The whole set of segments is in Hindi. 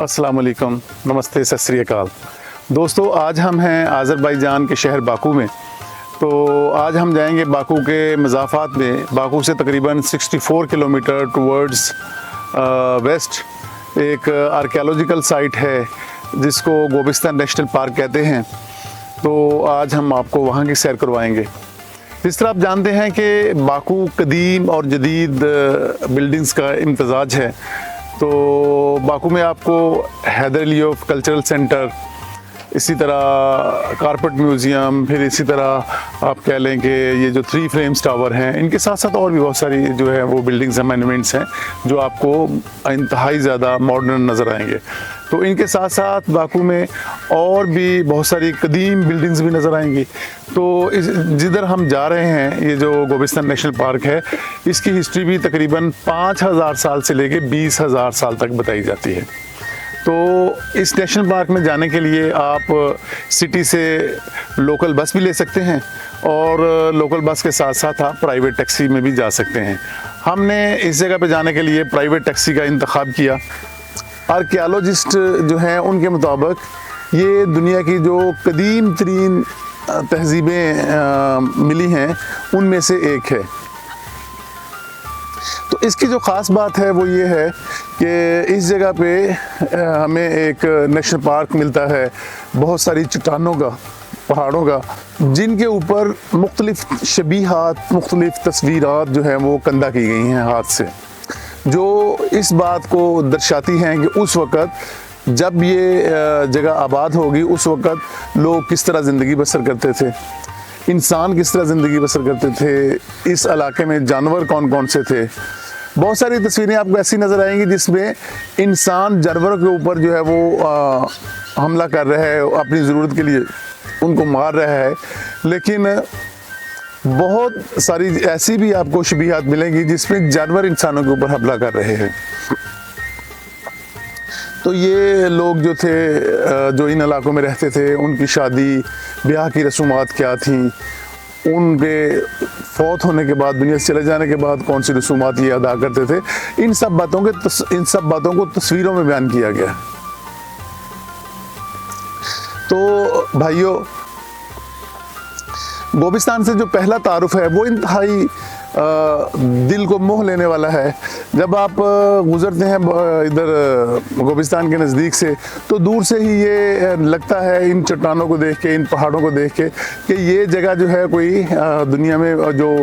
अस्सलाम वालेकुम, नमस्ते, सत श्री अकाल। दोस्तों, आज हम हैं आज़रबाईजान के शहर बाकू में। तो आज हम जाएंगे बाकू के मज़ाफ़ात में। बाकू से तकरीबन 64 किलोमीटर टुवर्ड्स वेस्ट एक आर्कियोलॉजिकल साइट है जिसको गोबिस्तान नेशनल पार्क कहते हैं। तो आज हम आपको वहाँ की सैर करवाएंगे। जिस तरह आप जानते हैं कि बाकू कदीम और जदीद बिल्डिंग्स का इम्तजाज है। तो बाकू में आपको हैदर अलीयफ कल्चरल सेंटर, इसी तरह कारपेट म्यूज़ियम, फिर इसी तरह आप कह लें कि ये जो 3 फ्रेम्स टावर हैं, इनके साथ साथ और भी बहुत सारी जो है वो बिल्डिंग्स हैं, मॉन्यूमेंट्स हैं जो आपको इंतहाई ज़्यादा मॉडर्न नज़र आएंगे। तो इनके साथ साथ बाकू में और भी बहुत सारी कदीम बिल्डिंग्स भी नज़र आएंगी। तो जिधर हम जा रहे हैं, ये जो गोबिस्तान नेशनल पार्क है, इसकी हिस्ट्री भी तकरीबन 5000 साल से लेके 20,000 साल तक बताई जाती है। तो इस नेशनल पार्क में जाने के लिए आप सिटी से लोकल बस भी ले सकते हैं और लोकल बस के साथ साथ आप प्राइवेट टैक्सी में भी जा सकते हैं। हमने इस जगह पे जाने के लिए प्राइवेट टैक्सी का इंतखाब किया। आर्कियोलॉजिस्ट जो हैं उनके मुताबिक ये दुनिया की जो कदीम तरीन तहजीबें मिली हैं उनमें से एक है। तो इसकी जो ख़ास बात है वो ये है कि इस जगह पे हमें एक नेशनल पार्क मिलता है बहुत सारी चट्टानों का, पहाड़ों का, जिनके ऊपर मुख्तलिफ शबीहात, मुख्तलिफ तस्वीरात जो हैं वो कंधा की गई हैं हाथ से, जो इस बात को दर्शाती हैं कि उस वक़्त जब ये जगह आबाद होगी उस वक़्त लोग किस तरह ज़िंदगी बसर करते थे, इंसान किस तरह ज़िंदगी बसर करते थे, इस इलाके में जानवर कौन कौन से थे। बहुत सारी तस्वीरें आपको ऐसी नज़र आएंगी जिसमें इंसान जानवरों के ऊपर जो है वो हमला कर रहा है, अपनी ज़रूरत के लिए उनको मार रहा है। लेकिन बहुत सारी ऐसी भी आपको शबीहात मिलेंगी जिसमें जानवर इंसानों के ऊपर हमला कर रहे हैं। तो ये लोग जो थे, जो इन इलाकों में रहते थे, उनकी शादी ब्याह की रसूमात क्या थी, उनके फौत होने के बाद, दुनिया से चले जाने के बाद कौन सी रसूमात ये अदा करते थे, इन सब बातों को तस्वीरों में बयान किया गया। तो भाइयों, गोबिस्तान से जो पहला तारुफ है वो इंतहाई दिल को मोह लेने वाला है। जब आप गुज़रते हैं इधर गोबिस्तान के नज़दीक से तो दूर से ही ये लगता है, इन चट्टानों को देख के, इन पहाड़ों को देख के, कि ये जगह जो है कोई दुनिया में जो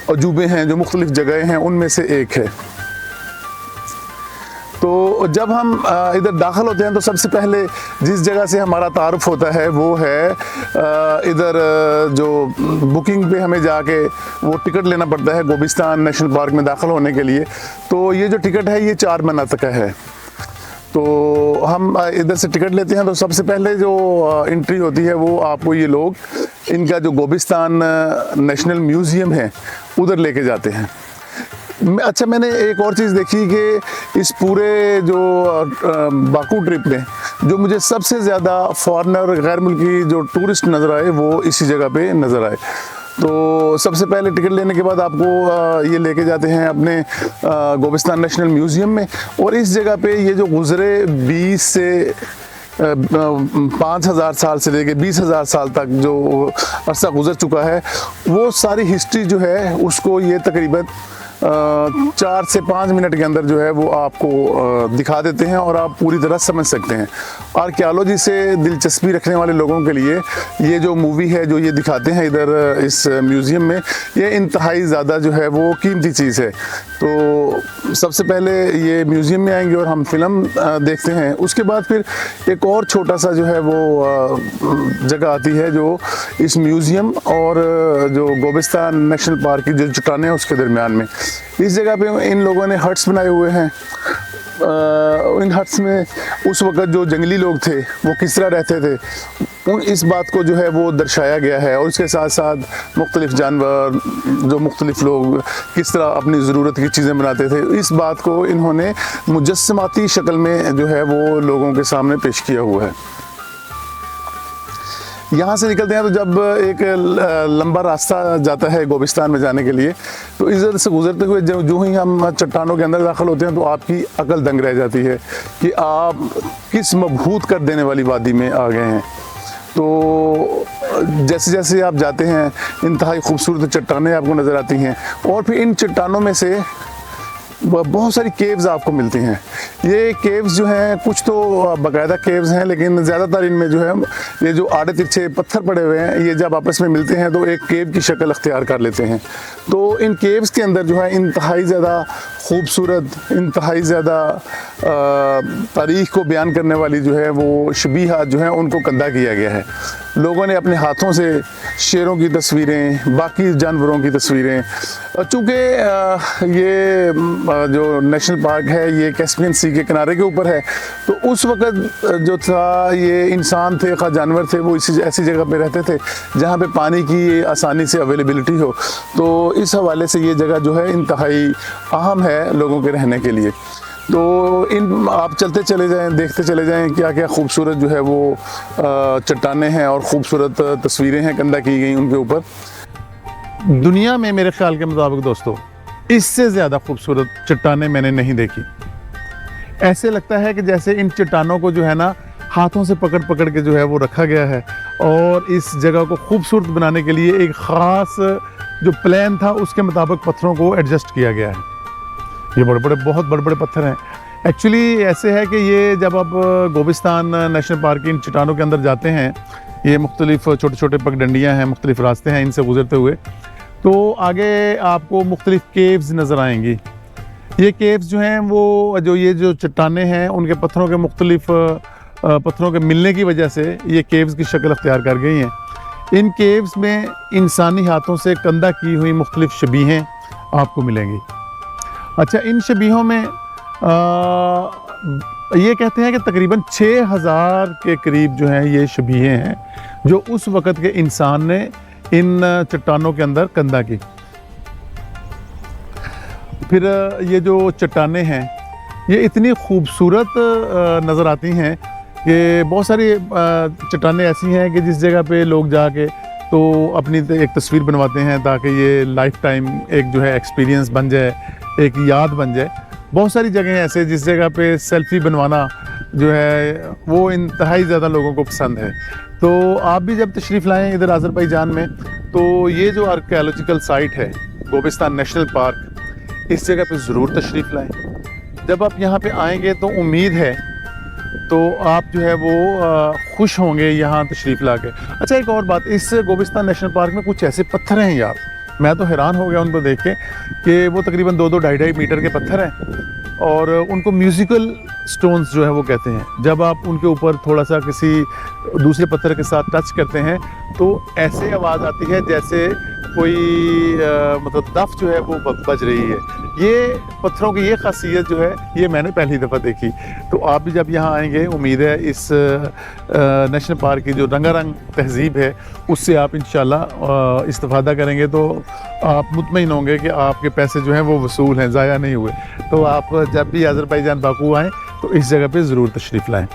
अजूबे हैं, जो मुख्तलिफ़ जगहें हैं, उनमें से एक है। तो जब हम इधर दाखिल होते हैं तो सबसे पहले जिस जगह से हमारा तारुफ होता है वो है इधर जो बुकिंग पे हमें जाके वो टिकट लेना पड़ता है गोबिस्तान नेशनल पार्क में दाखिल होने के लिए। तो ये जो टिकट है ये 4 मनात का है। तो हम इधर से टिकट लेते हैं तो सबसे पहले जो एंट्री होती है वो आपको ये लोग इनका जो गोबिस्तान नेशनल म्यूज़ियम है उधर लेके जाते हैं। अच्छा, मैंने एक और चीज़ देखी कि इस पूरे जो बाकू ट्रिप में जो मुझे सबसे ज़्यादा फॉरेनर, गैर मुल्की जो टूरिस्ट नज़र आए वो इसी जगह पे नज़र आए। तो सबसे पहले टिकट लेने के बाद आपको ये लेके जाते हैं अपने गोबिस्तान नेशनल म्यूज़ियम में। और इस जगह पे ये जो गुज़रे 20 से 5000 साल से लेके 20,000 साल तक जो अरसा गुजर चुका है, वो सारी हिस्ट्री जो है उसको ये तकरीबन 4 से 5 मिनट के अंदर जो है वो आपको दिखा देते हैं और आप पूरी तरह समझ सकते हैं। आर्कियोलॉजी से दिलचस्पी रखने वाले लोगों के लिए ये जो मूवी है, जो ये दिखाते हैं इधर इस म्यूज़ियम में, ये इंतहाई ज़्यादा जो है वो कीमती चीज़ है। तो सबसे पहले ये म्यूज़ियम में आएंगे और हम फिल्म देखते हैं। उसके बाद फिर एक और छोटा सा जो है वो जगह आती है जो इस म्यूज़ियम और जो गोबिस्तान नेशनल पार्क की जो चट्टानें हैं उसके दरमियान में। इस जगह पे इन लोगों ने हट्स बनाए हुए हैं। इन हट्स में उस वक़्त जो जंगली लोग थे वो किस तरह रहते थे, इस बात को जो है वो दर्शाया गया है। और इसके साथ साथ मुख्तलिफ़ जानवर, जो मुख्तलिफ़ लोग किस तरह अपनी ज़रूरत की चीज़ें बनाते थे, इस बात को इन्होंने मुजस्समाती शक्ल में जो है वो लोगों के सामने पेश किया हुआ है। यहाँ से निकलते हैं तो जब एक लंबा रास्ता जाता है गोबिस्तान में जाने के लिए, तो इधर से गुजरते हुए जो ही हम चट्टानों के अंदर दाखिल होते हैं तो आपकी अकल दंग रह जाती है कि आप किस मबहूत कर देने वाली वादी में आ गए हैं। तो जैसे जैसे आप जाते हैं इंतहाई खूबसूरत चट्टानें आपको नज़र आती हैं, और फिर इन चट्टानों में से बहुत सारी केव्स आपको मिलती हैं। ये केव्स जो हैं कुछ तो बाकायदा केव्स हैं, लेकिन ज़्यादातर इनमें जो है ये जो आड़े तिरछे पत्थर पड़े हुए हैं, ये जब आपस में मिलते हैं तो एक केव की शक्ल अख्तियार कर लेते हैं। तो इन केव्स के अंदर जो है इंतहाई ज़्यादा खूबसूरत, इंतहाई ज़्यादा तारीख़ को बयान करने वाली जो है वो शबीहात जो हैं उनको कंधा किया गया है। लोगों ने अपने हाथों से शेरों की तस्वीरें, बाकी जानवरों की तस्वीरें, चूँकि ये जो नेशनल पार्क है ये कैस्पियन सी के किनारे के ऊपर है, तो उस वक़्त जो था ये इंसान थे या जानवर थे वो इसी ऐसी जगह पे रहते थे जहाँ पे पानी की आसानी से अवेलेबिलिटी हो। तो इस हवाले से ये जगह जो है इंतहाई अहम है लोगों के रहने के लिए। तो इन आप चलते चले जाएं, देखते चले जाएं क्या क्या खूबसूरत जो है वो चट्टानें हैं और ख़ूबसूरत तस्वीरें हैं कंधा की गई उनके ऊपर। दुनिया में मेरे ख्याल के मुताबिक दोस्तों इससे ज़्यादा खूबसूरत चट्टानें मैंने नहीं देखी। ऐसे लगता है कि जैसे इन चट्टानों को जो है ना हाथों से पकड़ पकड़ के जो है वो रखा गया है, और इस जगह को खूबसूरत बनाने के लिए एक ख़ास जो प्लान था उसके मुताबिक पत्थरों को एडजस्ट किया गया है। ये बहुत बड़े बड़े पत्थर हैं। एक्चुअली ऐसे है कि ये जब आप गोबिस्तान नेशनल पार्क की इन चट्टानों के अंदर जाते हैं, ये मुख्तलिफ छोटे छोटे पगडंडियाँ हैं, मुख्तलिफ रास्ते हैं इनसे गुजरते हुए, तो आगे आपको मुख्तलिफ केव्स नज़र आएंगी। ये केव्स जो हैं वो ये जो चट्टानें हैं उनके पत्थरों के मुख्तलिफ पत्थरों के मिलने की वजह से ये केव्स की शक्ल अख्तियार कर गई हैं। इन केव्स में इंसानी हाथों से कंधा की हुई मुख्तलिफ शबीहें आपको मिलेंगी। अच्छा, इन शबीहों में ये कहते हैं कि तकरीबन 6000 के करीब जो हैं ये शबीहें हैं जो उस वक़्त के इंसान ने इन चट्टानों के अंदर कंधा की। फिर ये जो चट्टानें हैं ये इतनी खूबसूरत नज़र आती हैं कि बहुत सारी चट्टानें ऐसी हैं कि जिस जगह पे लोग जाके तो अपनी एक तस्वीर बनवाते हैं ताकि ये लाइफ टाइम एक जो है एक्सपीरियंस बन जाए, एक याद बन जाए। बहुत सारी जगह हैं ऐसे जिस जगह पे सेल्फ़ी बनवाना जो है वो इंतहाई ज़्यादा लोगों को पसंद है। तो आप भी जब तशरीफ़ लाएँ इधर आज़रबाईजान में, तो ये जो आर्कियोलॉजिकल साइट है गोबिस्तान नेशनल पार्क, इस जगह पे ज़रूर तशरीफ़ लाएँ। जब आप यहाँ पे आएंगे तो उम्मीद है तो आप जो है वो खुश होंगे यहाँ तशरीफ़ ला के। अच्छा, एक और बात, इस गोबिस्तान नेशनल पार्क में कुछ ऐसे पत्थर हैं यार, मैं तो हैरान हो गया उनको देख के कि वो तकरीबन 2-2, 2.5 मीटर के पत्थर हैं और उनको म्यूज़िकल स्टोन्स जो है वो कहते हैं। जब आप उनके ऊपर थोड़ा सा किसी दूसरे पत्थर के साथ टच करते हैं तो ऐसे आवाज़ आती है जैसे कोई मतलब दफ जो है वो बज रही है। ये पत्थरों की ये खासियत जो है ये मैंने पहली दफ़ा देखी। तो आप भी जब यहाँ आएंगे, उम्मीद है इस नेशनल पार्क की जो रंगारंग तहज़ीब है उससे आप इंशाल्लाह इस्तिफ़ादा करेंगे तो आप मुतमईन होंगे कि आपके पैसे जो हैं वो वसूल हैं, ज़ाया नहीं हुए। तो आप जब भी आज़रबाईजान बाकू आएँ तो इस जगह पे ज़रूर तशरीफ़ लाएँ।